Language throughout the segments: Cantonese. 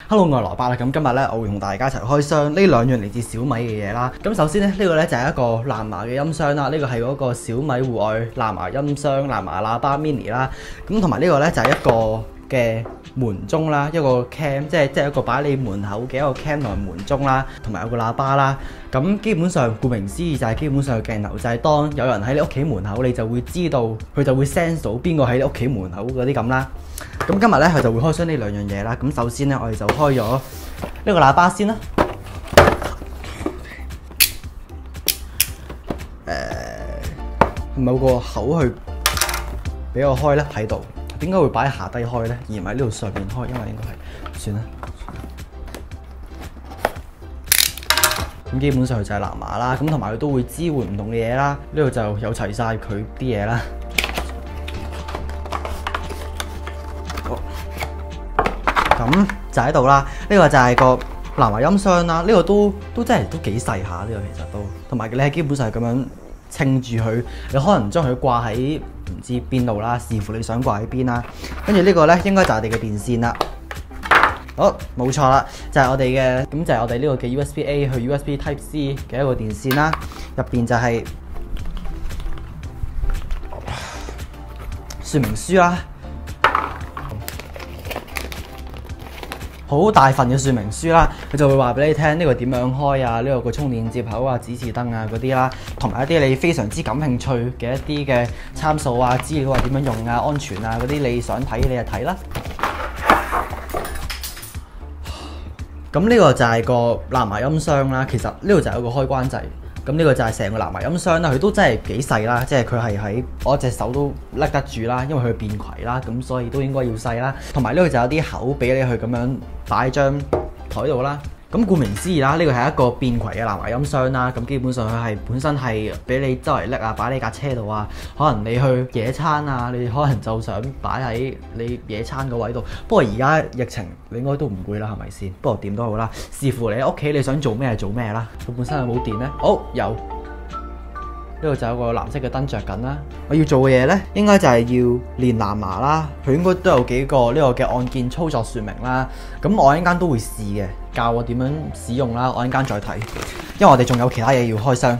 Hello，我係蘿蔔啦。咁今日咧，我會同大家一齊開箱呢兩樣嚟自小米嘅嘢啦。咁首先咧，呢個咧就係一個藍牙嘅音箱啦。呢個係嗰個小米戶外藍牙音箱、藍牙喇叭 mini 啦。咁同埋呢個咧就係一個嘅門鐘啦，一個 cam，即係一個擺喺你門口嘅一個 cam 同埋門鐘啦，同埋有個喇叭啦。咁基本上顧名思義就係基本上嘅鏡頭就係當有人喺你屋企門口，你就會知道佢就會 sense 到邊個喺你屋企門口嗰啲咁啦。咁今日咧佢就會開箱呢兩樣嘢啦。咁首先咧我哋就開咗呢個喇叭先啦。冇個口去俾我開咧喺度。點解會擺喺下低開咧，而唔喺呢度上面開？因為應該係算啦。咁基本上佢就係藍牙啦，咁同埋佢都會支援唔同嘅嘢啦。呢度就有齊晒佢啲嘢啦。咁就喺度啦。呢個就係個藍牙音箱啦。呢個都真係都幾細下，呢個其實都。同埋你係基本上係咁樣稱住佢，你可能將佢掛喺唔知邊度啦，視乎你想掛喺邊啦。跟住呢個咧應該就係我哋嘅電線啦。好，冇錯啦，就係我哋嘅，咁就係我哋呢個嘅 USB A 去 USB Type C 嘅一個電線啦。入邊就係說明書啦。好大份嘅說明書啦，佢就會話俾你聽呢個點樣開啊，呢個個充電接口啊、指示燈啊嗰啲啦，同埋一啲你非常之感興趣嘅一啲嘅參數啊、資料啊點樣用啊、安全啊嗰啲，你想睇你就睇啦。咁呢個就係個藍牙音箱啦，其實呢度就有個開關掣。咁呢個就係成個藍牙音箱啦，佢都真係幾細啦，即係佢係喺我隻手都拎得住啦，因為佢便攜啦，咁所以都應該要細啦。同埋呢個就有啲口俾你去咁樣擺張台度啦。咁顧名思義啦，呢個係一個便攜嘅藍牙音箱啦。咁基本上佢係本身係俾你周圍拎啊，擺喺架車度啊。可能你去野餐啊，你可能就想擺喺你野餐個位度。不過而家疫情你應該都唔會啦，係咪先？不過點都好啦，視乎你喺屋企你想做咩就做咩啦。佢本身有冇電呢？好，有。呢度就有個藍色嘅燈着緊啦。我要做嘅嘢呢，應該就係要練藍牙啦。佢應該都有幾個呢個嘅按鍵操作說明啦。咁我一陣間都會試嘅，教我點樣使用啦。我一陣間再睇，因為我哋仲有其他嘢要開箱。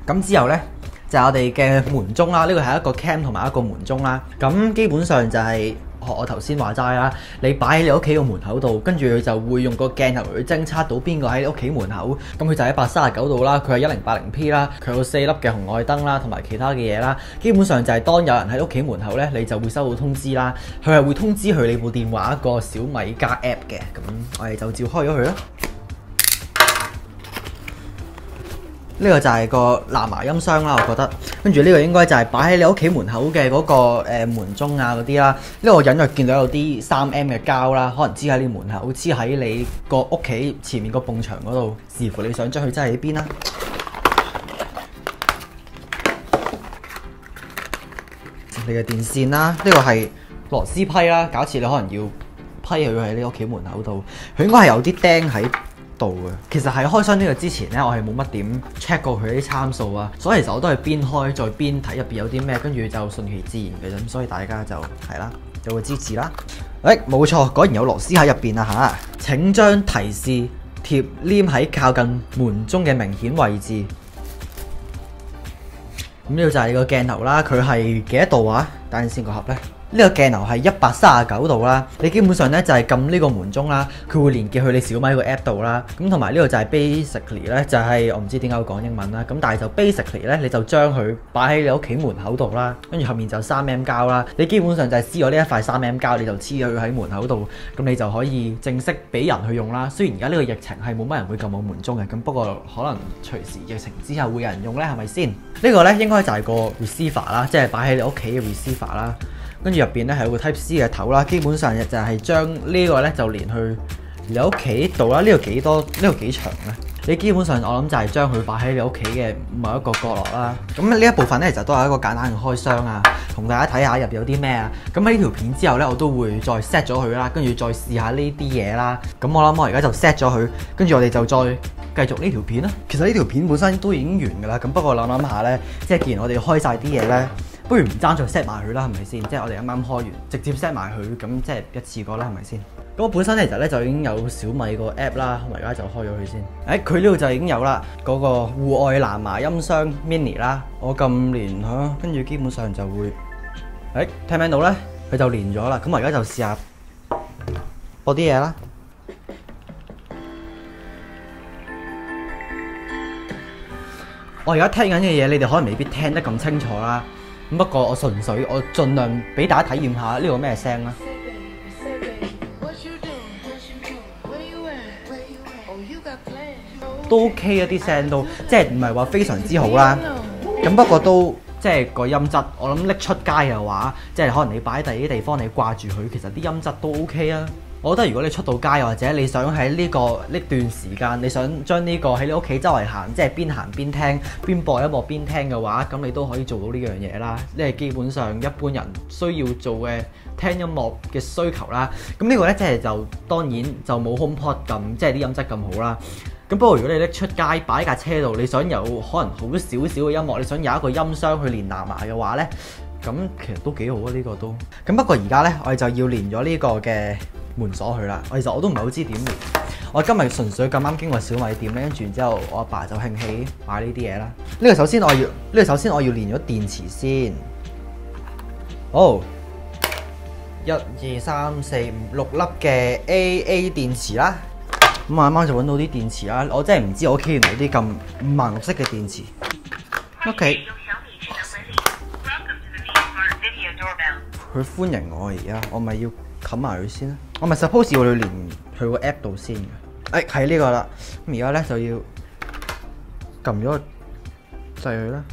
咁之後呢，就係我哋嘅門鐘啦。呢個係一個 cam 同埋一個門鐘啦。咁基本上就係學我頭先話齋啦，你擺喺你屋企個門口度，跟住佢就會用個鏡頭去偵測到邊個喺你屋企門口。咁佢就喺139度啦，佢係 1080p 啦，佢有4粒嘅紅外燈啦，同埋其他嘅嘢啦。基本上就係當有人喺屋企門口呢，你就會收到通知啦。佢係會通知佢你部電話一個小米加 app 嘅。咁我哋就照開咗佢啦。呢個就係個藍牙音箱啦，我覺得。跟住呢個應該就係擺喺你屋企門口嘅嗰個門鐘啊嗰啲啦。呢個我隱約見到有啲3M 嘅膠啦，可能黐喺你門口，黐喺你個屋企前面個埲牆嗰度，視乎你想將佢擠喺邊啦。你嘅電線啦，呢個係螺絲批啦。假設你可能要批佢喺你屋企門口度，佢應該係有啲釘喺度嘅。其實喺開箱呢個之前呢，我係冇乜點 check 過佢啲參數啊，所以其實我都係邊開再邊睇入邊有啲咩，跟住就順其自然嘅啫。所以大家就係啦，有個支持啦。冇錯，果然有螺絲喺入邊啊嚇！請將提示貼黏喺靠近門鐘嘅明顯位置。咁呢個就係個鏡頭啦，佢係幾多度啊？等陣先個盒呢。呢個鏡頭係139度啦，你基本上咧就係撳呢個門鐘啦，佢會連結去你小米個 app 度啦。咁同埋呢個就係 basically 咧，就係我唔知點解會講英文啦。咁但係就 basically 咧，你就將佢擺喺你屋企門口度啦，跟住後面就3M 膠啦。你基本上就係撕咗呢一塊3M 膠，你就黐咗佢喺門口度，咁你就可以正式俾人去用啦。雖然而家呢個疫情係冇乜人會撳我門鐘嘅，咁不過可能隨時疫情之後會有人用咧，係咪先？呢個咧應該就係個 receiver 啦，即係擺喺你屋企嘅 receiver 啦。跟住入邊咧係有個 Type C 嘅頭啦，基本上就係將呢個咧就連去你屋企度啦。呢個幾多？呢個幾長咧？你基本上我諗就係將佢擺喺你屋企嘅某一個角落啦。咁呢一部分咧其實都係一個簡單嘅開箱啊，同大家睇下入邊有啲咩啊。咁喺呢條片之後咧，我都會再 set 咗佢啦，跟住再試下呢啲嘢啦。咁我諗我而家就 set 咗佢，跟住我哋就再繼續呢條片啦。其實呢條片本身都已經完㗎啦。咁不過諗下咧，即係既然我哋開晒啲嘢咧。不如唔爭再 set 埋佢啦，係咪先？即係我哋啱啱開完，直接 set 埋佢，咁即係一次過啦，係咪先？咁我本身其實咧就已經有小米個 app 啦，我而家就開咗佢先。佢呢度就已經有啦，嗰個戶外藍牙音箱 mini 啦，我撳連嚇，跟住基本上就會，聽唔聽到咧？佢就連咗啦。咁我而家就試下播啲嘢啦。我而家聽緊嘅嘢，你哋可能未必聽得咁清楚啦。咁不過我純粹我盡量俾大家體驗下呢個咩聲啦。都 OK 啊，啲聲都即係唔係話非常之好啦。咁不過都即係個音質，我諗拎出街嘅話，即係可能你擺喺第啲地方，你掛住佢，其實啲音質都 OK 啊。我覺得如果你出到街，或者你想喺呢段時間，你想將呢個喺你屋企周圍行，即係邊行邊聽，邊播音樂邊聽嘅話，咁你都可以做到呢樣嘢啦。呢係基本上一般人需要做嘅聽音樂嘅需求啦。咁呢個呢，即係就當然就冇 HomePod 咁，即係啲音質咁好啦。咁不過如果你拎出街擺喺架車度，你想有可能好少少嘅音樂，你想有一個音箱去連藍牙嘅話呢，咁其實都幾好啊，呢個都。咁不過而家呢，我哋就要連咗呢個嘅門鎖去啦。其實我都唔係好知點連。我今日純粹咁啱經過小米店咧，跟住然之後我阿爸就興起買呢啲嘢啦。呢個首先我要連咗電池先。好，1、2、3、4、5、6粒嘅 AA 電池啦。咁我啱啱就揾到啲電池啦，我真係唔知我屋企原來有啲咁五顏六色嘅電池。OK。佢歡迎我而家，我咪要冚埋佢先啦。我咪 suppose 要連佢個 app 度先嘅。係呢個啦。咁而家咧就要撳咗個掣佢啦。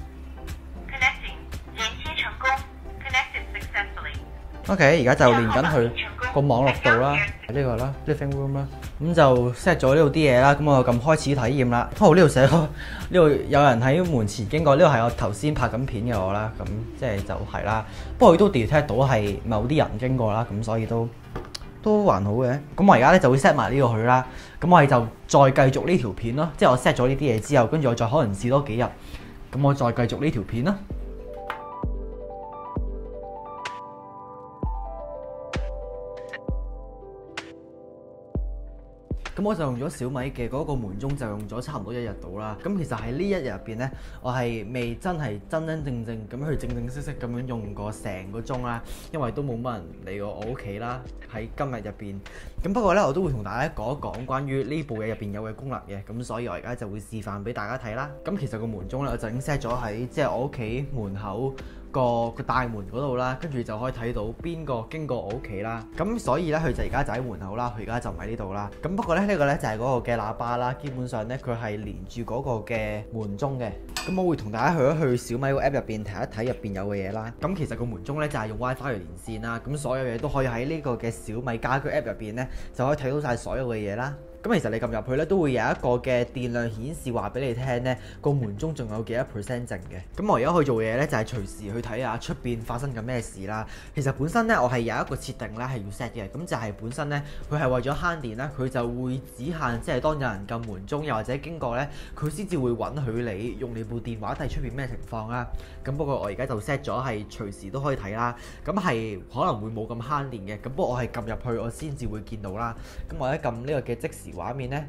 OK， 而家就連緊佢個網絡度啦，呢個啦 living room 啦，咁就 set 咗呢度啲嘢啦，咁我就撳開始體驗啦。呢度寫咗，呢度有人喺門前經過，呢度係我頭先拍緊片嘅我啦，咁即係就係啦。不過佢都 detect 到係某啲人經過啦，咁所以都還好嘅。咁我而家咧就會 set 埋呢個去啦，咁我哋就再繼續呢條片咯，即係我 set 咗呢啲嘢之後，跟住我再可能試多幾日，咁我再繼續呢條片啦。咁我就用咗小米嘅嗰個門鐘，就用咗差唔多1日到啦。咁其實喺呢1日入邊呢，我係未真係真真正正咁去正正式式咁樣用過成個鐘啦，因為都冇乜人嚟過我屋企啦。喺今日入邊，咁不過呢，我都會同大家講一講關於呢部嘢入邊有嘅功能嘅。咁所以我而家就會示範俾大家睇啦。咁其實個門鐘呢，我就已經 set 咗喺即係我屋企門口個大門嗰度啦，跟住就可以睇到邊個經過我屋企啦。咁所以咧，佢就而家就喺門口啦，佢而家就唔喺呢度啦。咁不過咧，呢個咧就係嗰個嘅喇叭啦。基本上咧，佢係連住嗰個嘅門鐘嘅。咁我會同大家去一去小米個 app 入邊睇一睇入邊有嘅嘢啦。咁其實個門鐘咧就係用 WiFi 嚟連線啦。咁所有嘢都可以喺呢個嘅小米家居 app 入邊咧，就可以睇到晒所有嘅嘢啦。咁其實你撳入去咧，都會有一個嘅電量顯示話俾你聽咧，個門鐘仲有幾多% 剩嘅。咁我而家去做嘢咧，就係隨時去睇下出邊發生緊咩事啦。其實本身咧，我係有一個設定咧係要 set 嘅，咁就係本身咧，佢係為咗慳電咧，佢就會只限即係當有人撳門鐘又或者經過咧，佢先至會允許你用你部電話睇出邊咩情況啦。咁不過我而家就 set 咗係隨時都可以睇啦。咁係可能會冇咁慳電嘅。咁不過我係撳入去我先至會見到啦。咁我一撳呢個嘅即時畫面呢，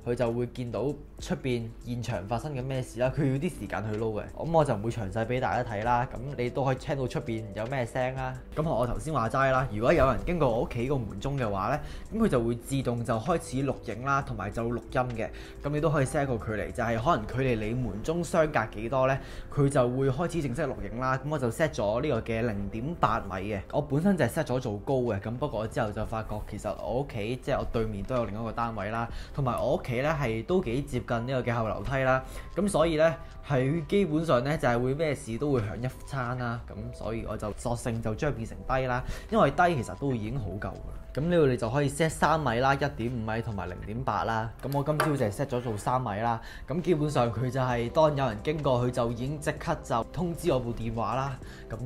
佢就會見到出邊現場發生緊咩事啦。佢要啲時間去撈嘅，咁我就唔會詳細俾大家睇啦。咁你都可以聽到出邊有咩聲啦。咁學我頭先話齋啦，如果有人經過我屋企個門鐘嘅話呢，咁佢就會自動就開始錄影啦，同埋就錄音嘅。咁你都可以 set 一個距離，就係可能距離你門鐘相隔幾多呢，佢就會開始正式錄影啦。咁我就 set 咗呢個嘅0.8米嘅，我本身就係 set 咗做高嘅。咁不過之後就發覺其實我屋企即係我對面都有另一個單位啦，同埋我屋企呢係都幾接近呢個嘅後樓梯啦。咁所以呢，係基本上呢就係會咩事都會響一餐啦。咁所以我就索性就將佢變成低啦，因為低其實都已經好夠㗎啦。咁呢度你就可以 set 3米啦、1.5米同埋0.8啦。咁我今朝就係 set 咗做3米啦。咁基本上佢就係當有人經過，佢就已經即刻就通知我部電話啦。咁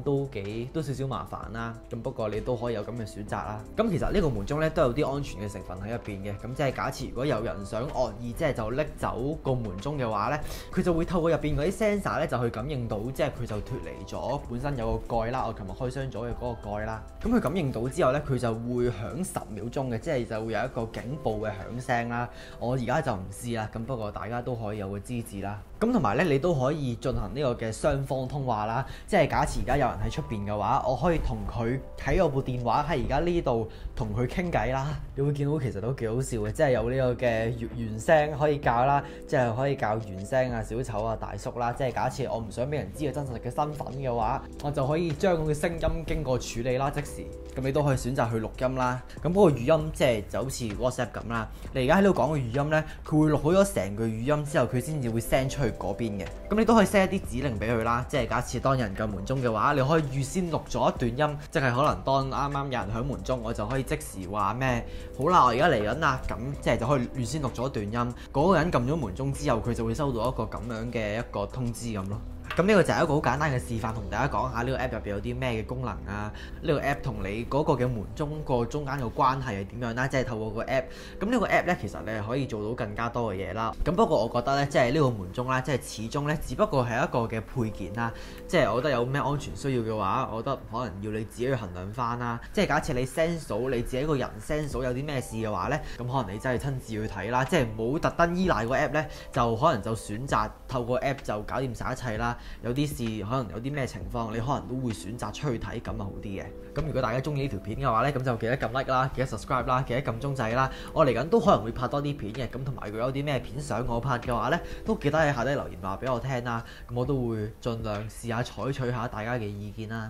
都少少麻煩啦。咁不過你都可以有咁嘅選擇啦。咁其實呢個門鐘咧都有啲安全嘅成分喺入邊嘅。咁即係假設如果有人想惡意，即係就拎走個門鐘嘅話呢，佢就會透過入邊嗰啲 sensor 咧就去感應到，即係佢就脫離咗本身有個蓋啦，我琴日開箱咗嘅嗰個蓋啦。咁佢感應到之後呢，佢就會響10秒鐘嘅，即係就會有一個警報嘅響聲啦。我而家就唔試啦，咁不過大家都可以有個知字啦。咁同埋呢，你都可以進行呢個嘅雙方通話啦，即係假設而家有人喺出邊嘅話，我可以同佢睇我部電話喺而家呢度同佢傾偈啦。你會見到其實都幾好笑嘅，即係有呢個嘅原聲可以教啦，即係可以教原聲啊、小丑啊、大叔啦。即係假設我唔想俾人知道真實嘅身份嘅話，我就可以將佢嘅聲音經過處理啦，即時。咁你都可以選擇去錄音啦。咁嗰個語音即係就好似 WhatsApp 咁啦。你而家喺度講嘅語音呢，佢會錄好咗成句語音之後，佢先至會 send 出去嗰邊嘅。咁你都可以 set 一啲指令俾佢啦。即係假設當有人撳門鐘嘅話，你可以預先錄咗一段音，即係可能當啱啱有人響門鐘，我就可以即時話咩？好啦，我而家嚟緊啦。咁即係就可以預先錄咗一段音。嗰個人撳咗門鐘之後，佢就會收到一個咁樣嘅一個通知咁咯。咁呢個就係一個好簡單嘅示範，同大家講下呢個 app 入邊有啲咩嘅功能啊？呢個 app 同你嗰個嘅門鐘個中間嘅關係係點樣啦？即係透過個 app，咁呢個 app 咧其實你係可以做到更加多嘅嘢啦。咁不過我覺得咧，即係呢個門鐘啦，即係始終咧，只不過係一個嘅配件啦。即係我覺得有咩安全需要嘅話，我覺得可能要你自己去衡量翻啦。即係假設你 sense 到你自己個人 sense 到有啲咩事嘅話咧，咁可能你真係親自去睇啦。即係唔好特登依賴個 app 咧，就可能就選擇透過 app 就搞掂晒一切啦。有啲事可能有啲咩情況，你可能都會選擇出去睇，咁就好啲嘅。咁如果大家中意呢條片嘅話呢，咁就記得撳 like 啦，記得 subscribe 啦，記得撳鐘仔啦。我嚟緊都可能會拍多啲片嘅，咁同埋如果有啲咩片想我拍嘅話呢，都記得喺下底留言話俾我聽啦。咁我都會盡量試下採取下大家嘅意見啦。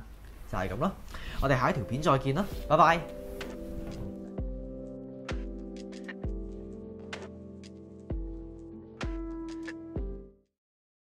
就係咁咯，我哋下一條片再見啦，拜拜。